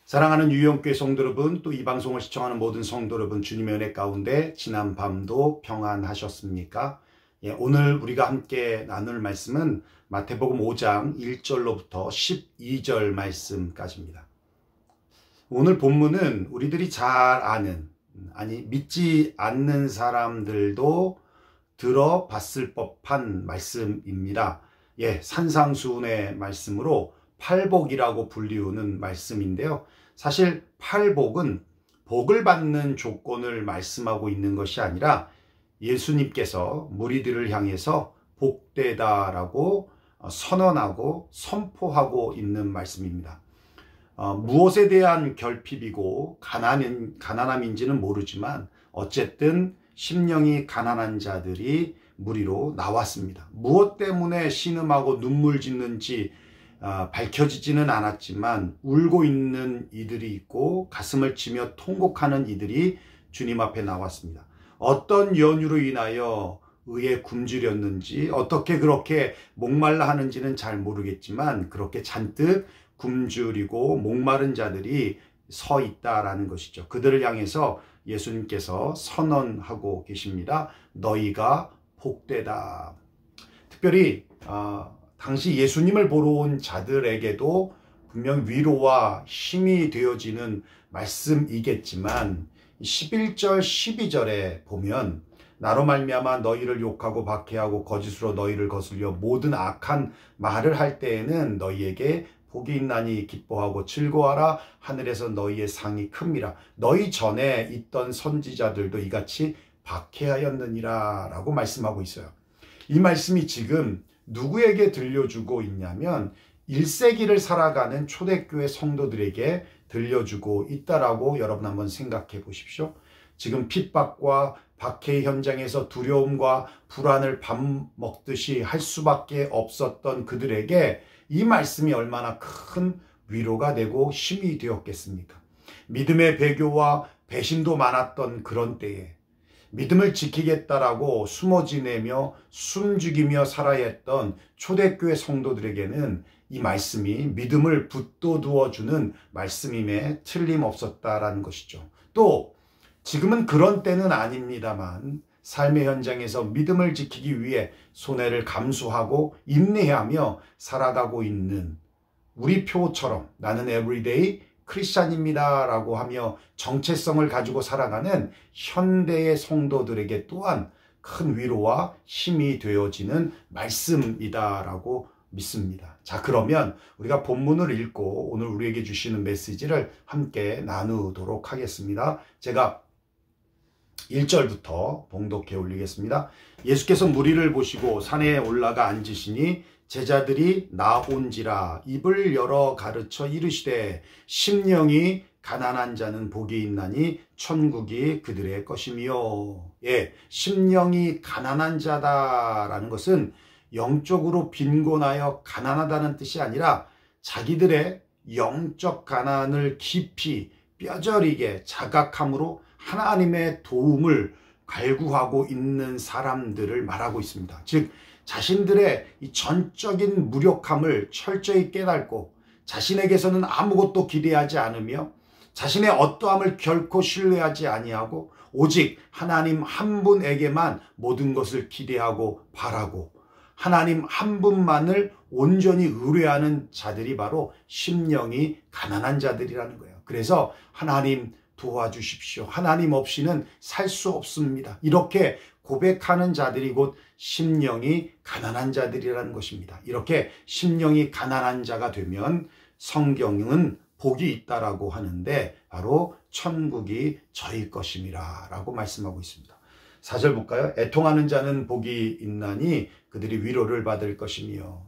사랑하는 유영교회 성도 여러분, 또 이 방송을 시청하는 모든 성도 여러분, 주님의 은혜 가운데 지난 밤도 평안하셨습니까? 오늘 우리가 함께 나눌 말씀은 마태복음 5장 1절로부터 12절 말씀까지입니다. 오늘 본문은 우리들이 잘 아는, 믿지 않는 사람들도 들어봤을 법한 말씀입니다. 산상수훈의 말씀으로 팔복이라고 불리우는 말씀인데요. 사실 팔복은 복을 받는 조건을 말씀하고 있는 것이 아니라 예수님께서 무리들을 향해서 복되다라고 선언하고 선포하고 있는 말씀입니다. 무엇에 대한 결핍이고 가난함인지는 모르지만 어쨌든 심령이 가난한 자들이 무리로 나왔습니다. 무엇 때문에 신음하고 눈물 짓는지 밝혀지지는 않았지만 울고 있는 이들이 있고 가슴을 치며 통곡하는 이들이 주님 앞에 나왔습니다. 어떤 연유로 인하여 의에 굶주렸는지 어떻게 그렇게 목말라 하는지는 잘 모르겠지만 그렇게 잔뜩 굶주리고 목마른 자들이 서 있다라는 것이죠. 그들을 향해서 예수님께서 선언하고 계십니다. 너희가 복되다. 특별히 당시 예수님을 보러 온 자들에게도 분명 위로와 힘이 되어지는 말씀이겠지만 11절 12절에 보면 나로 말미암아 너희를 욕하고 박해하고 거짓으로 너희를 거슬려 모든 악한 말을 할 때에는 너희에게 복이 있나니 기뻐하고 즐거워하라. 하늘에서 너희의 상이 큽니다. 너희 전에 있던 선지자들도 이같이 박해하였느니라 라고 말씀하고 있어요. 이 말씀이 지금 누구에게 들려주고 있냐면 1세기를 살아가는 초대교회 성도들에게 들려주고 있다라고 여러분 한번 생각해 보십시오. 지금 핍박과 박해 현장에서 두려움과 불안을 밥 먹듯이 할 수밖에 없었던 그들에게 이 말씀이 얼마나 큰 위로가 되고 힘이 되었겠습니까? 믿음의 배교와 배신도 많았던 그런 때에 믿음을 지키겠다라고 숨어 지내며 숨죽이며 살아야 했던 초대교회 성도들에게는 이 말씀이 믿음을 붙돋우어주는 말씀임에 틀림없었다라는 것이죠. 또 지금은 그런 때는 아닙니다만 삶의 현장에서 믿음을 지키기 위해 손해를 감수하고 인내하며 살아가고 있는 우리 표처럼 나는 에브리데이 크리스찬입니다 라고 하며 정체성을 가지고 살아가는 현대의 성도들에게 또한 큰 위로와 힘이 되어지는 말씀이다 라고 믿습니다. 자, 그러면 우리가 본문을 읽고 오늘 우리에게 주시는 메시지를 함께 나누도록 하겠습니다. 제가 1절부터 봉독해 올리겠습니다. 예수께서 무리를 보시고 산에 올라가 앉으시니 제자들이 나온지라 입을 열어 가르쳐 이르시되 심령이 가난한 자는 복이 있나니 천국이 그들의 것이며. 심령이 가난한 자다라는 것은 영적으로 빈곤하여 가난하다는 뜻이 아니라 자기들의 영적 가난을 깊이 뼈저리게 자각함으로 하나님의 도움을 갈구하고 있는 사람들을 말하고 있습니다. 즉 자신들의 이 전적인 무력함을 철저히 깨닫고 자신에게서는 아무것도 기대하지 않으며 자신의 어떠함을 결코 신뢰하지 아니하고 오직 하나님 한 분에게만 모든 것을 기대하고 바라고 하나님 한 분만을 온전히 의뢰하는 자들이 바로 심령이 가난한 자들이라는 거예요. 그래서 하나님 도와주십시오. 하나님 없이는 살 수 없습니다. 이렇게 고백하는 자들이 곧 심령이 가난한 자들이라는 것입니다. 이렇게 심령이 가난한 자가 되면 성경은 복이 있다라고 하는데 바로 천국이 저희 것임이라 라고 말씀하고 있습니다. 4절 볼까요? 애통하는 자는 복이 있나니 그들이 위로를 받을 것이며.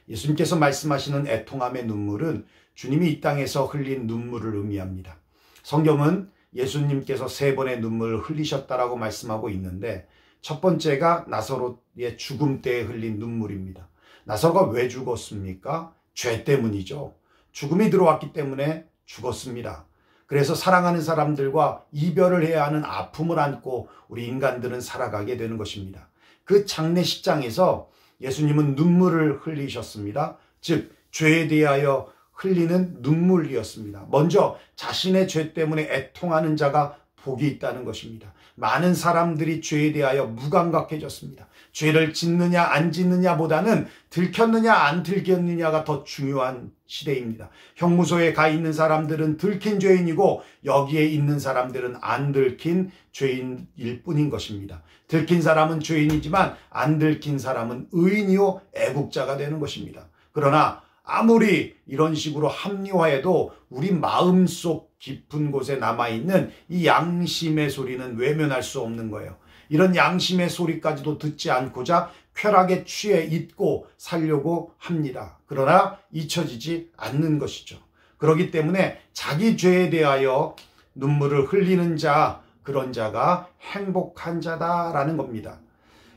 예수님께서 말씀하시는 애통함의 눈물은 주님이 이 땅에서 흘린 눈물을 의미합니다. 성경은 예수님께서 3번의 눈물을 흘리셨다라고 말씀하고 있는데 첫 번째가 나사로의 죽음 때에 흘린 눈물입니다. 나사로가 왜 죽었습니까? 죄 때문이죠. 죽음이 들어왔기 때문에 죽었습니다. 그래서 사랑하는 사람들과 이별을 해야 하는 아픔을 안고 우리 인간들은 살아가게 되는 것입니다. 그 장례식장에서 예수님은 눈물을 흘리셨습니다. 즉 죄에 대하여 흘리는 눈물이었습니다. 먼저 자신의 죄 때문에 애통하는 자가 복이 있다는 것입니다. 많은 사람들이 죄에 대하여 무감각해졌습니다. 죄를 짓느냐 안 짓느냐보다는 들켰느냐 안 들켰느냐가 더 중요한 시대입니다. 형무소에 가 있는 사람들은 들킨 죄인이고 여기에 있는 사람들은 안 들킨 죄인일 뿐인 것입니다. 들킨 사람은 죄인이지만 안 들킨 사람은 의인이요 애국자가 되는 것입니다. 그러나 아무리 이런 식으로 합리화해도 우리 마음속 깊은 곳에 남아있는 이 양심의 소리는 외면할 수 없는 거예요. 이런 양심의 소리까지도 듣지 않고자 쾌락에 취해 잊고 살려고 합니다. 그러나 잊혀지지 않는 것이죠. 그렇기 때문에 자기 죄에 대하여 눈물을 흘리는 자, 그런 자가 행복한 자다라는 겁니다.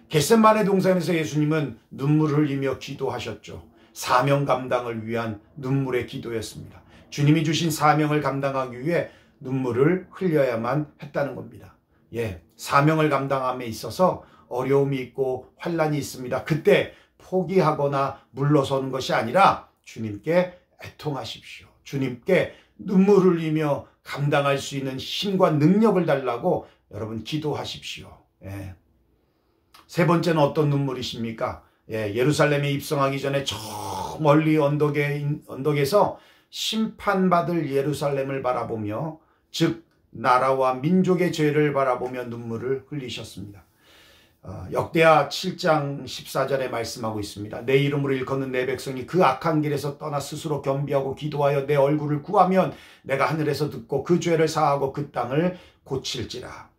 겟세마네 동산에서 예수님은 눈물을 흘리며 기도하셨죠. 사명 감당을 위한 눈물의 기도였습니다. 주님이 주신 사명을 감당하기 위해 눈물을 흘려야만 했다는 겁니다. 사명을 감당함에 있어서 어려움이 있고 환난이 있습니다. 그때 포기하거나 물러서는 것이 아니라 주님께 애통하십시오. 주님께 눈물을 흘리며 감당할 수 있는 힘과 능력을 달라고 여러분 기도하십시오. 세 번째는 어떤 눈물이십니까? 예루살렘에 입성하기 전에 저 멀리 언덕에서 심판받을 예루살렘을 바라보며, 즉 나라와 민족의 죄를 바라보며 눈물을 흘리셨습니다. 역대하 7장 14절에 말씀하고 있습니다. 내 이름으로 일컫는 내 백성이 그 악한 길에서 떠나 스스로 겸비하고 기도하여 내 얼굴을 구하면 내가 하늘에서 듣고 그 죄를 사하고 그 땅을 고칠지라.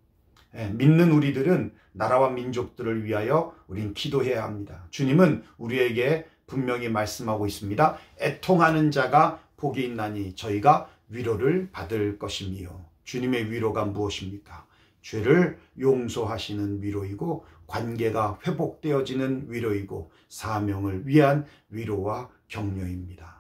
믿는 우리들은 나라와 민족들을 위하여 우린 기도해야 합니다. 주님은 우리에게 분명히 말씀하고 있습니다. 애통하는 자가 복이 있나니 저희가 위로를 받을 것이며. 주님의 위로가 무엇입니까? 죄를 용서하시는 위로이고 관계가 회복되어지는 위로이고 사명을 위한 위로와 격려입니다.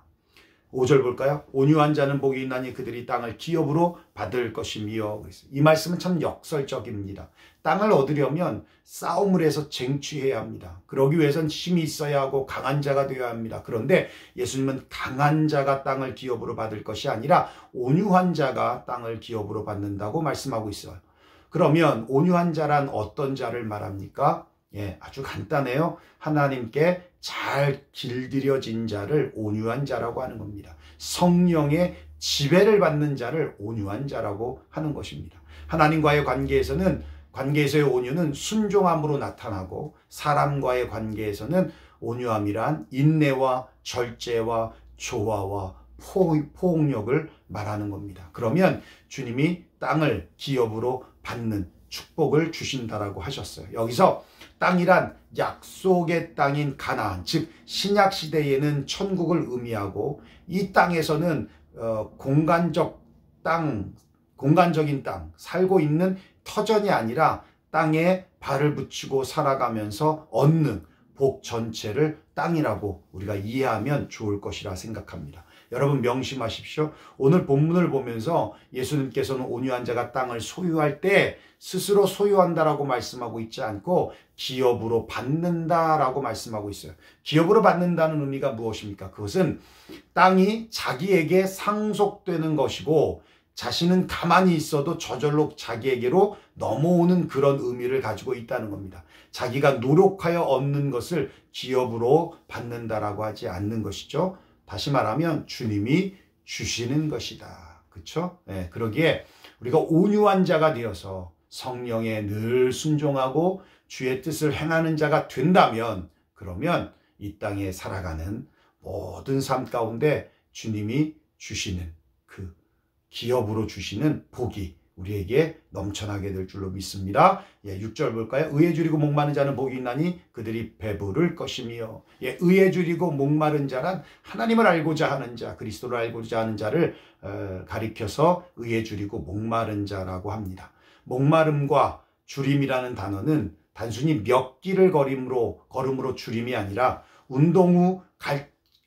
5절 볼까요? 온유한 자는 복이 있나니 그들이 땅을 기업으로 받을 것이며. 이 말씀은 참 역설적입니다. 땅을 얻으려면 싸움을 해서 쟁취해야 합니다. 그러기 위해선 힘이 있어야 하고 강한 자가 되어야 합니다. 그런데 예수님은 강한 자가 땅을 기업으로 받을 것이 아니라 온유한 자가 땅을 기업으로 받는다고 말씀하고 있어요. 그러면 온유한 자란 어떤 자를 말합니까? 아주 간단해요. 하나님께 잘 길들여진 자를 온유한 자라고 하는 겁니다. 성령의 지배를 받는 자를 온유한 자라고 하는 것입니다. 하나님과의 관계에서의 온유는 순종함으로 나타나고, 사람과의 관계에서는 온유함이란 인내와 절제와 조화와 포용력을 말하는 겁니다. 그러면 주님이 땅을 기업으로 받는 축복을 주신다라고 하셨어요. 여기서 땅이란 약속의 땅인 가나안, 즉 신약 시대에는 천국을 의미하고, 이 땅에서는 공간적인 땅, 살고 있는 터전이 아니라 땅에 발을 붙이고 살아가면서 얻는 복 전체를 땅이라고 우리가 이해하면 좋을 것이라 생각합니다. 여러분 명심하십시오. 오늘 본문을 보면서 예수님께서는 온유한 자가 땅을 소유할 때 스스로 소유한다라고 말씀하고 있지 않고 기업으로 받는다라고 말씀하고 있어요. 기업으로 받는다는 의미가 무엇입니까? 그것은 땅이 자기에게 상속되는 것이고, 자신은 가만히 있어도 저절로 자기에게로 넘어오는 그런 의미를 가지고 있다는 겁니다. 자기가 노력하여 얻는 것을 기업으로 받는다라고 하지 않는 것이죠. 다시 말하면 주님이 주시는 것이다. 그렇죠? 그러기에 우리가 온유한 자가 되어서 성령에 늘 순종하고 주의 뜻을 행하는 자가 된다면, 그러면 이 땅에 살아가는 모든 삶 가운데 주님이 주시는 그 기업으로 주시는 복이 우리에게 넘쳐나게 될 줄로 믿습니다. 6절 볼까요? 의에 줄이고 목마른 자는 복이 있나니 그들이 배부를 것이며. 의에 줄이고 목마른 자란 하나님을 알고자 하는 자, 그리스도를 알고자 하는 자를 가리켜서 의에 줄이고 목마른 자라고 합니다. 목마름과 줄임이라는 단어는 단순히 몇 길을 걸음으로 줄임이 아니라 운동 후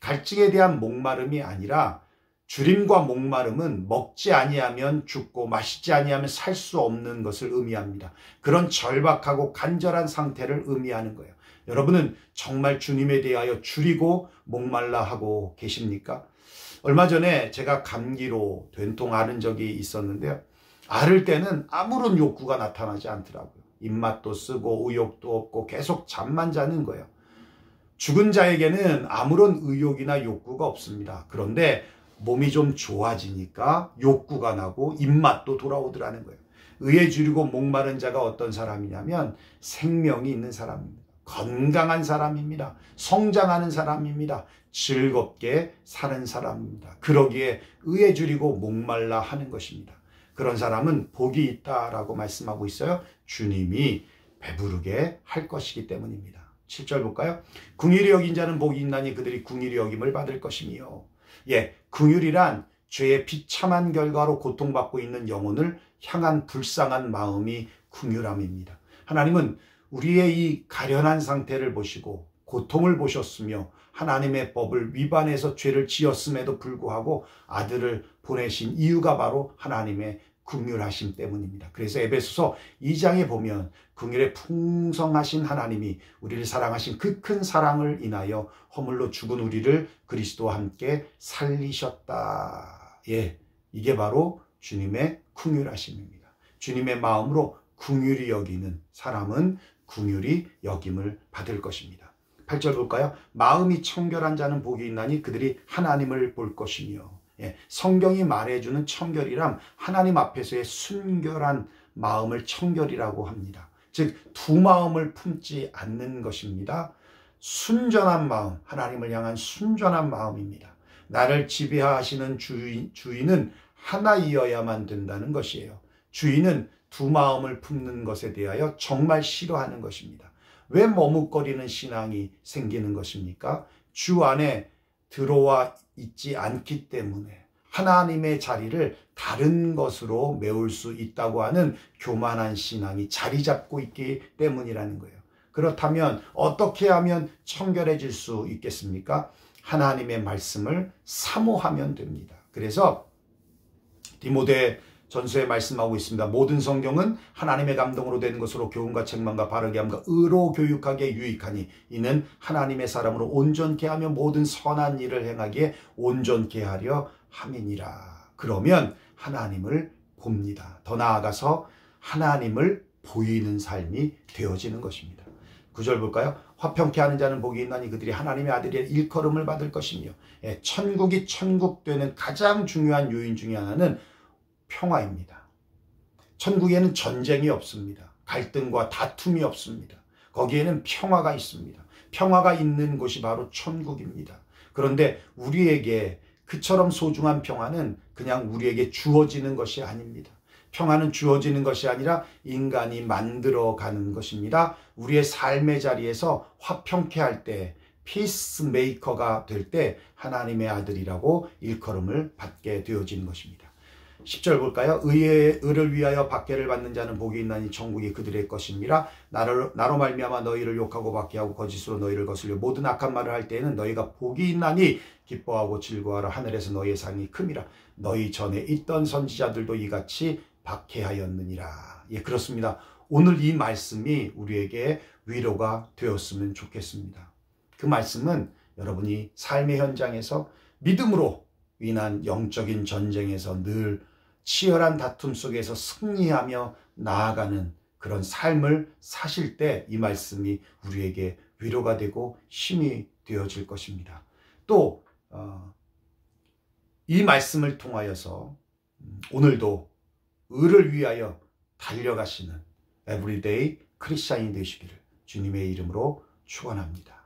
갈증에 대한 목마름이 아니라, 줄임과 목마름은 먹지 아니하면 죽고 마시지 아니하면 살 수 없는 것을 의미합니다. 그런 절박하고 간절한 상태를 의미하는 거예요. 여러분은 정말 주님에 대하여 줄이고 목말라 하고 계십니까? 얼마 전에 제가 감기로 된통 앓은 적이 있었는데요. 앓을 때는 아무런 욕구가 나타나지 않더라고요. 입맛도 쓰고 의욕도 없고 계속 잠만 자는 거예요. 죽은 자에게는 아무런 의욕이나 욕구가 없습니다. 그런데 몸이 좀 좋아지니까 욕구가 나고 입맛도 돌아오더라는 거예요. 의에 주리고 목마른 자가 어떤 사람이냐면 생명이 있는 사람입니다. 건강한 사람입니다. 성장하는 사람입니다. 즐겁게 사는 사람입니다. 그러기에 의에 주리고 목말라 하는 것입니다. 그런 사람은 복이 있다라고 말씀하고 있어요. 주님이 배부르게 할 것이기 때문입니다. 7절 볼까요? 긍휼히 여긴 자는 복이 있나니 그들이 긍휼히 여김을 받을 것이며. 예, 긍휼이란 죄의 비참한 결과로 고통받고 있는 영혼을 향한 불쌍한 마음이 긍휼함입니다. 하나님은 우리의 이 가련한 상태를 보시고 고통을 보셨으며 하나님의 법을 위반해서 죄를 지었음에도 불구하고 아들을 보내신 이유가 바로 하나님의 긍휼하심 때문입니다. 그래서 에베소서 2장에 보면 긍휼의 풍성하신 하나님이 우리를 사랑하신 그 큰 사랑을 인하여 허물로 죽은 우리를 그리스도와 함께 살리셨다. 예, 이게 바로 주님의 긍휼하심입니다. 주님의 마음으로 긍휼히 여기는 사람은 긍휼히 여김을 받을 것입니다. 8절 볼까요? 마음이 청결한 자는 복이 있나니 그들이 하나님을 볼 것이며. 예, 성경이 말해주는 청결이란 하나님 앞에서의 순결한 마음을 청결이라고 합니다. 즉 두 마음을 품지 않는 것입니다. 순전한 마음, 하나님을 향한 순전한 마음입니다. 나를 지배하시는 주인은 하나이어야만 된다는 것이에요. 주인은 두 마음을 품는 것에 대하여 정말 싫어하는 것입니다. 왜 머뭇거리는 신앙이 생기는 것입니까? 주 안에 들어와 있지 않기 때문에 하나님의 자리를 다른 것으로 메울 수 있다고 하는 교만한 신앙이 자리 잡고 있기 때문이라는 거예요. 그렇다면 어떻게 하면 청결해질 수 있겠습니까? 하나님의 말씀을 사모하면 됩니다. 그래서 디모데 전서에 말씀하고 있습니다. 모든 성경은 하나님의 감동으로 된 것으로 교훈과 책망과 바르게 함과 의로 교육하기에 유익하니 이는 하나님의 사람으로 온전케 하며 모든 선한 일을 행하기에 온전케 하려 함이니라. 그러면 하나님을 봅니다. 더 나아가서 하나님을 보이는 삶이 되어지는 것입니다. 9절 볼까요? 화평케 하는 자는 복이 있나니 그들이 하나님의 아들의 일컬음을 받을 것이며. 천국이 천국 되는 가장 중요한 요인 중에 하나는 평화입니다. 천국에는 전쟁이 없습니다. 갈등과 다툼이 없습니다. 거기에는 평화가 있습니다. 평화가 있는 곳이 바로 천국입니다. 그런데 우리에게 그처럼 소중한 평화는 그냥 우리에게 주어지는 것이 아닙니다. 평화는 주어지는 것이 아니라 인간이 만들어가는 것입니다. 우리의 삶의 자리에서 화평케 할 때, 피스메이커가 될 때 하나님의 아들이라고 일컬음을 받게 되어지는 것입니다. 10절 볼까요? 의를 위하여 박해를 받는 자는 복이 있나니 천국이 그들의 것입니다. 나로 말미암아 너희를 욕하고 박해하고 거짓으로 너희를 거슬려 모든 악한 말을 할 때에는 너희가 복이 있나니 기뻐하고 즐거워하라. 하늘에서 너희의 상이 큼이라. 너희 전에 있던 선지자들도 이같이 박해하였느니라. 예, 그렇습니다. 오늘 이 말씀이 우리에게 위로가 되었으면 좋겠습니다. 그 말씀은 여러분이 삶의 현장에서 믿음으로 인한 영적인 전쟁에서 늘 치열한 다툼 속에서 승리하며 나아가는 그런 삶을 사실 때 이 말씀이 우리에게 위로가 되고 힘이 되어질 것입니다. 또 이 말씀을 통하여서 오늘도 의를 위하여 달려가시는 에브리데이 크리스찬이 되시기를 주님의 이름으로 축원합니다.